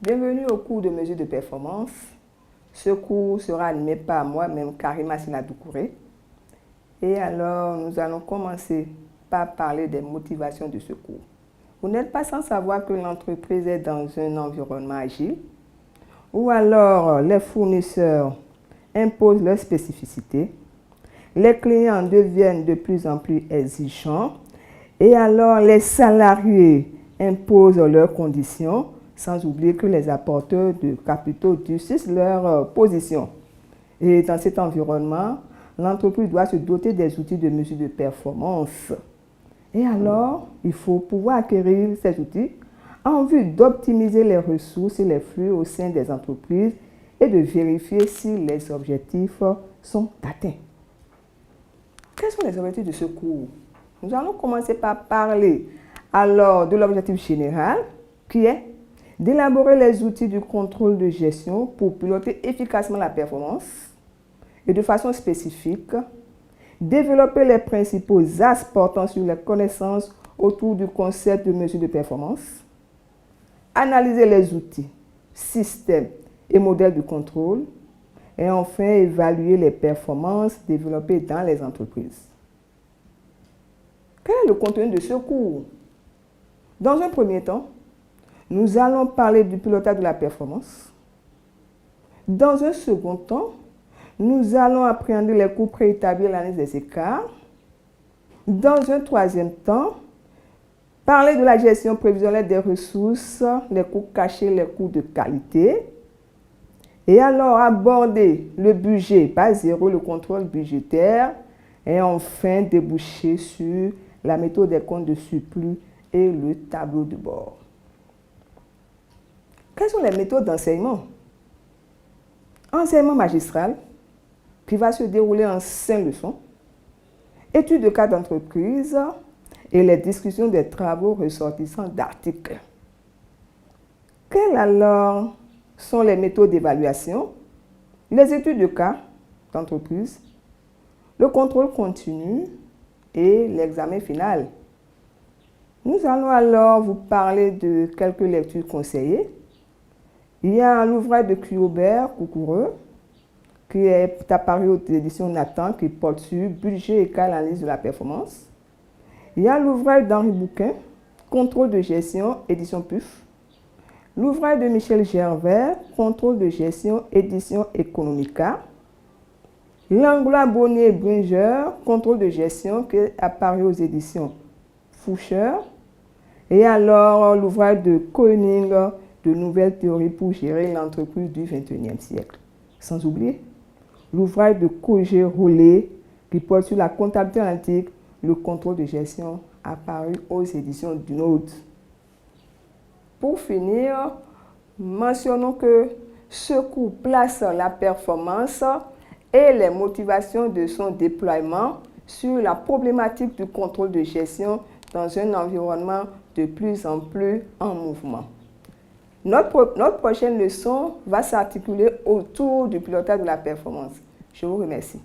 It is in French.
Bienvenue au cours de mesure de performance. Ce cours sera animé par moi-même, Karima Sinadoukouré. Et alors, nous allons commencer par parler des motivations de ce cours. Vous n'êtes pas sans savoir que l'entreprise est dans un environnement agile, ou alors les fournisseurs imposent leurs spécificités, les clients deviennent de plus en plus exigeants, et alors les salariés imposent leurs conditions, sans oublier que les apporteurs de capitaux durcissent leur position. Et dans cet environnement, l'entreprise doit se doter des outils de mesure de performance. Et alors, il faut pouvoir acquérir ces outils en vue d'optimiser les ressources et les flux au sein des entreprises et de vérifier si les objectifs sont atteints. Quels sont les objectifs de ce cours? Nous allons commencer par parler alors de l'objectif général qui est d'élaborer les outils du contrôle de gestion pour piloter efficacement la performance et de façon spécifique, développer les principaux axes portant sur les connaissances autour du concept de mesure de performance, analyser les outils, systèmes et modèles de contrôle et enfin évaluer les performances développées dans les entreprises. Quel est le contenu de ce cours? Dans un premier temps, nous allons parler du pilotage de la performance. Dans un second temps, nous allons appréhender les coûts préétablis et l'analyse des écarts. Dans un troisième temps, parler de la gestion prévisionnelle des ressources, les coûts cachés, les coûts de qualité. Et alors aborder le budget base zéro, le contrôle budgétaire. Et enfin déboucher sur la méthode des comptes de surplus et le tableau de bord. Quelles sont les méthodes d'enseignement? Enseignement magistral, qui va se dérouler en 5 leçons, études de cas d'entreprise et les discussions des travaux ressortissants d'articles. Quelles alors sont les méthodes d'évaluation? Les études de cas d'entreprise, le contrôle continu et l'examen final. Nous allons alors vous parler de quelques lectures conseillées. Il y a l'ouvrage de Cuobert Coucoureux qui est apparu aux éditions Nathan qui porte sur budget égal analyse de la performance. Il y a l'ouvrage d'Henri Bouquin, Contrôle de gestion, édition PUF. L'ouvrage de Michel Gervais, Contrôle de gestion, édition Economica. Langlois, Bonnier et Bringer, Contrôle de gestion qui est apparu aux éditions Foucher. Et alors l'ouvrage de Koenig, de nouvelles théories pour gérer l'entreprise du XXIe siècle. Sans oublier l'ouvrage de Cogé-Roulet qui porte sur la comptabilité analytique, le contrôle de gestion, apparu aux éditions Dunaud. Pour finir, mentionnons que ce cours place la performance et les motivations de son déploiement sur la problématique du contrôle de gestion dans un environnement de plus en plus en mouvement. Notre prochaine leçon va s'articuler autour du pilotage de la performance. Je vous remercie.